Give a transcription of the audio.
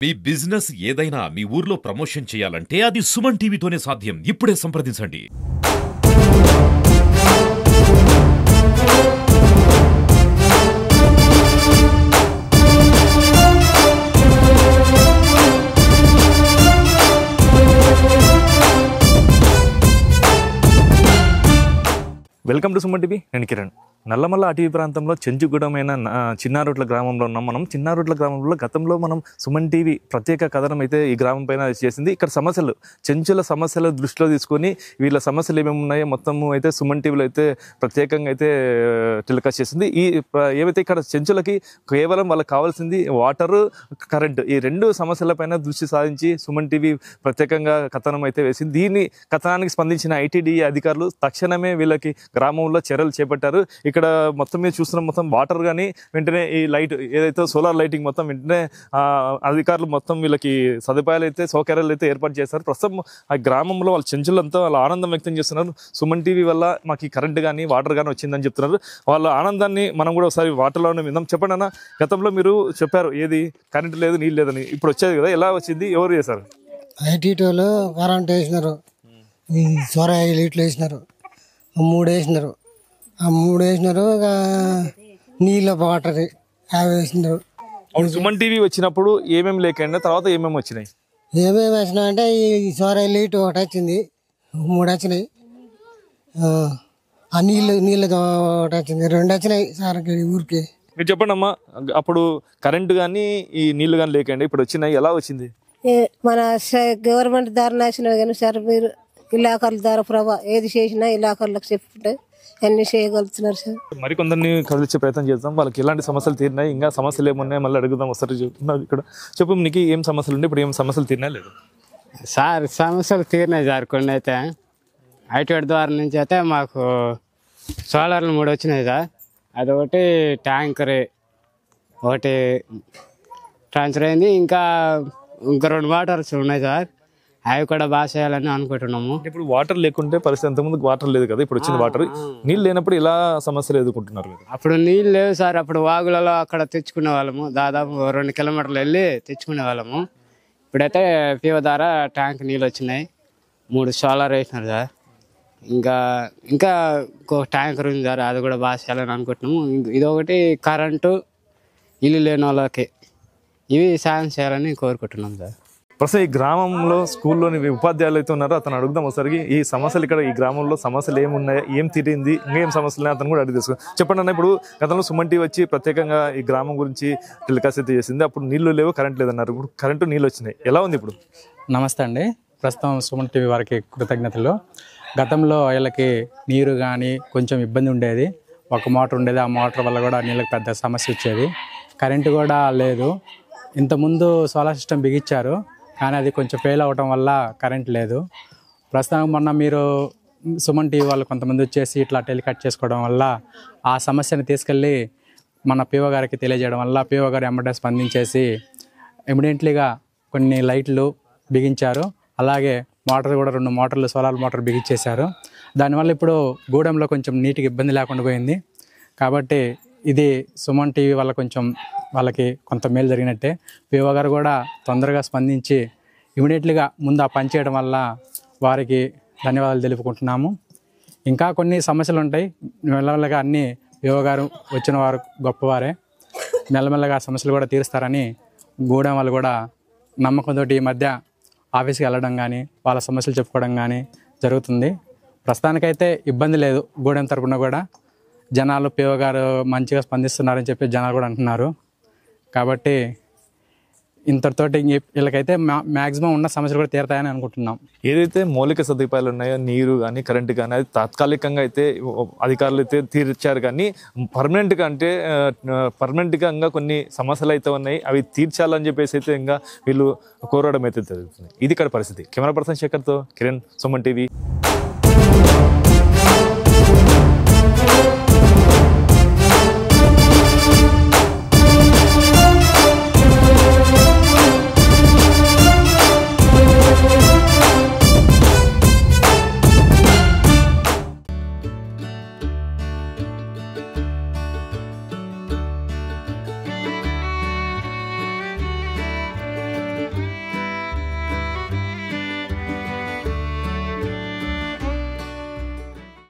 మీ business ఏదైనా మీ ఊర్లో promotion చేయాలంటే అది సుమన్ టీవీతోనే సాధ్యం. ఇప్పుడే సంప్రదించండి. Welcome to Suman TV. నేను కిరణ్. నల్లమల్ల అటవీ ప్రాంతంలో చెంచుగూడమైన చిన్నారుట్ల గ్రామంలో ఉన్నాం. మనం చిన్నారుట్ల గ్రామంలో గతంలో మనం సుమన్ టీవీ ప్రత్యేక కథనం అయితే ఈ గ్రామం పైన చేసింది. ఇక్కడ సమస్యలు, చెంచుల సమస్యలు దృష్టిలో తీసుకొని వీళ్ళ సమస్యలు ఏమేమి ఉన్నాయో మొత్తము అయితే సుమన్ టీవీలో అయితే ప్రత్యేకంగా అయితే టెలికాస్ట్ చేసింది. ఏవైతే ఇక్కడ చెంచులకి కేవలం వాళ్ళకి కావాల్సింది వాటరు, కరెంటు, ఈ రెండు సమస్యలపైన దృష్టి సాధించి సుమన్ టీవీ ప్రత్యేకంగా కథనం అయితే వేసింది. దీని కథనానికి స్పందించిన ఐటీడీఏ అధికారులు తక్షణమే వీళ్ళకి గ్రామంలో చర్యలు చేపట్టారు. ఇక్కడ మొత్తం మీద చూస్తున్న మొత్తం వాటర్ కానీ వెంటనే ఈ లైట్ ఏదైతే సోలార్ లైటింగ్ మొత్తం వెంటనే అధికారులు మొత్తం వీళ్ళకి సదుపాయాలు అయితే సౌకర్యాలు అయితే ఏర్పాటు చేశారు. ప్రస్తుతం ఆ గ్రామంలో వాళ్ళ చెంచులంతా వాళ్ళ ఆనందం వ్యక్తం చేస్తున్నారు. సుమన్ టీవీ వల్ల మాకు ఈ కరెంట్ కానీ వాటర్ కానీ వచ్చిందని చెప్తున్నారు. వాళ్ళ ఆనందాన్ని మనం కూడా ఒకసారి వాటర్లోనే విందాం. చెప్పండి అన్న, గతంలో మీరు చెప్పారు ఏది కరెంట్ లేదు నీళ్ళు లేదని, ఇప్పుడు వచ్చేది కదా, ఎలా వచ్చింది, ఎవరు చేశారు? ఐటీలో కరెంట్ వేసినారు, సొర లీట్లు వేసినారు, మూడు వేసినారు. ఆ మూడు వేసినారు, నీళ్ళ వాటర్ అవి వేసినారు. అవును, సుమన్ టీవీ వచ్చినప్పుడు ఏమేమి లేకండి, తర్వాత ఏమేమి వచ్చినాయి? ఏమేమి వేసినా అంటే ఈ సొర లీట్ ఒకటి వచ్చింది, మూడు వచ్చినాయి. ఆ నీళ్ళ ఒకటి వచ్చింది, రెండు వచ్చినాయి సార్కి ఊరికి. మీరు చెప్పండి అమ్మా, అప్పుడు కరెంటు కానీ ఈ నీళ్లు కానీ లేకండి, ఇప్పుడు వచ్చినాయి, ఎలా వచ్చింది? మన గవర్నమెంట్ దారిన వచ్చినా కానీ సార్, మీరు ఇలాకాల ద్వారా ప్రభా ఏది చేసినా ఇలాకాలకు చెప్పుకుంటే అన్ని చేయగలుగుతున్నారు సార్. మరికొందరిని కదిలించే ప్రయత్నం చేద్దాం. వాళ్ళకి ఎలాంటి సమస్యలు తీరినాయి, ఇంకా సమస్యలు ఏమున్నాయి మళ్ళీ అడుగుదాం. ఒకసారి చెప్తున్నారు ఇక్కడ. చెప్పు, నీకు ఏం సమస్యలు ఉండే, ఇప్పుడు ఏం సమస్యలు తీరినా లేదు? సార్ సమస్యలు తీరినాయి సార్. కొన్ని అయితే ఐటీ ద్వారా నుంచి అయితే మాకు సోలార్లు 3 వచ్చినాయి సార్. అదొకటి ట్యాంకర్ ఒకటి ట్రాన్స్ఫర్ అయింది, ఇంకా 2 మోటార్స్ ఉన్నాయి సార్. అవి కూడా బాగా చేయాలని అనుకుంటున్నాము. ఇప్పుడు వాటర్ లేకుంటే పరిస్థితి, అంతకుముందు వాటర్ లేదు కదా, ఇప్పుడు వచ్చిన వాటర్, నీళ్ళు లేనప్పుడు ఇలా సమస్యలు ఎదుర్కొంటున్నారు? అప్పుడు నీళ్ళు లేవు సార్. అప్పుడు వాగులలో అక్కడ తెచ్చుకునే వాళ్ళము, దాదాపు 2 కిలోమీటర్లు వెళ్ళి తెచ్చుకునే వాళ్ళము. ఇప్పుడైతే పీఓ ద్వారా ట్యాంక్ నీళ్ళు వచ్చినాయి, 3 సోలార్ వేసినారు సార్. ఇంకా ఇంకో ట్యాంకర్ ఉంది సార్, అది కూడా బాగా చేయాలని అనుకుంటున్నాము. ఇదొకటి కరెంటు, ఇల్లు లేని వాళ్ళకి ఇవి సాయం చేయాలని కోరుకుంటున్నాం సార్. ప్రస్తుతం ఈ గ్రామంలో స్కూల్లోని ఉపాధ్యాయులు అయితే ఉన్నారో అతను అడుగుదాం ఒకసారి. ఈ సమస్యలు ఇక్కడ ఈ గ్రామంలో సమస్యలు ఏమున్నాయా, ఏం తీరింది, ఇంకేం సమస్యలు ఉన్నాయి, అతను కూడా అడిగి తెలుసు. చెప్పండి అన్న, ఇప్పుడు గతంలో సుమన్ టీవీ వచ్చి ప్రత్యేకంగా ఈ గ్రామం గురించి టెలికాస్ట్ అయితే చేసింది. అప్పుడు నీళ్లు లేవు, కరెంట్ లేదన్నారు, ఇప్పుడు కరెంటు నీళ్ళు వచ్చినాయి, ఎలా ఉంది ఇప్పుడు? నమస్తే అండి. ప్రస్తుతం సుమన్ టీవీ వారికి కృతజ్ఞతలు. గతంలో వీళ్ళకి నీరు కానీ కొంచెం ఇబ్బంది ఉండేది, ఒక మోటార్ ఉండేది, ఆ మోటార్ వల్ల కూడా నీళ్ళకి పెద్ద సమస్య వచ్చేది. కరెంటు కూడా లేదు. ఇంతకుముందు సోలార్ సిస్టమ్ బిగించారు, కానీ అది కొంచెం ఫెయిల్ అవ్వటం వల్ల కరెంట్ లేదు. ప్రస్తుతం మొన్న మీరు సుమన్ టీవీ వాళ్ళు కొంతమంది వచ్చేసి ఇట్లా టెలికాస్ట్ చేసుకోవడం వల్ల ఆ సమస్యను తీసుకెళ్ళి మన పీఓ గారికి తెలియజేయడం వల్ల పీఓ గారు ఎమ్మటే స్పందించేసి ఇమీడియట్లీగా కొన్ని లైట్లు బిగించారు. అలాగే మోటార్ కూడా 2 మోటార్లు సోలార్ మోటార్ బిగించేశారు. దానివల్ల ఇప్పుడు గూడెంలో కొంచెం నీటికి ఇబ్బంది లేకుండా పోయింది. కాబట్టి ఇది సుమన్ టీవీ వల్ల కొంచెం వాళ్ళకి కొంత మేలు జరిగినట్టే. పీఓ గారు కూడా తొందరగా స్పందించి ఇమీడియట్లీగా ముందు ఆ పని చేయడం వల్ల వారికి ధన్యవాదాలు తెలుపుకుంటున్నాము. ఇంకా కొన్ని సమస్యలు ఉంటాయి, మెల్లమెల్లగా అన్నీ పీఓ గారు వచ్చిన వారు గొప్పవారే, మెల్లమెల్లగా సమస్యలు కూడా తీరుస్తారని గూడెం వాళ్ళు కూడా నమ్మకంతో ఈ మధ్య ఆఫీస్కి వెళ్ళడం కానీ వాళ్ళ సమస్యలు చెప్పుకోవడం కానీ జరుగుతుంది. ప్రస్తుతానికైతే ఇబ్బంది లేదు. గూడెం తరపున కూడా జనాలు పీఓ గారు మంచిగా స్పందిస్తున్నారని చెప్పి జనాలు కూడా అంటున్నారు. కాబట్టి ఇంతటితోటి వీళ్ళకైతే మ్యాక్సిమం ఉన్న సమస్యలు కూడా తీరుతాయని అనుకుంటున్నాం. ఏదైతే మౌలిక సదుపాయాలు ఉన్నాయో, నీరు కానీ కరెంటు కానీ, అది తాత్కాలికంగా అయితే అధికారులు అయితే తీర్చారు. కానీ పర్మనెంట్గా ఇంకా కొన్ని సమస్యలు అయితే ఉన్నాయి, అవి తీర్చాలని చెప్పేసి అయితే ఇంకా వీళ్ళు కోరడం అయితే జరుగుతుంది. ఇది ఇక్కడ పరిస్థితి. కెమెరా పర్సన్ శేఖర్తో కిరణ్, సుమన్ టీవీ.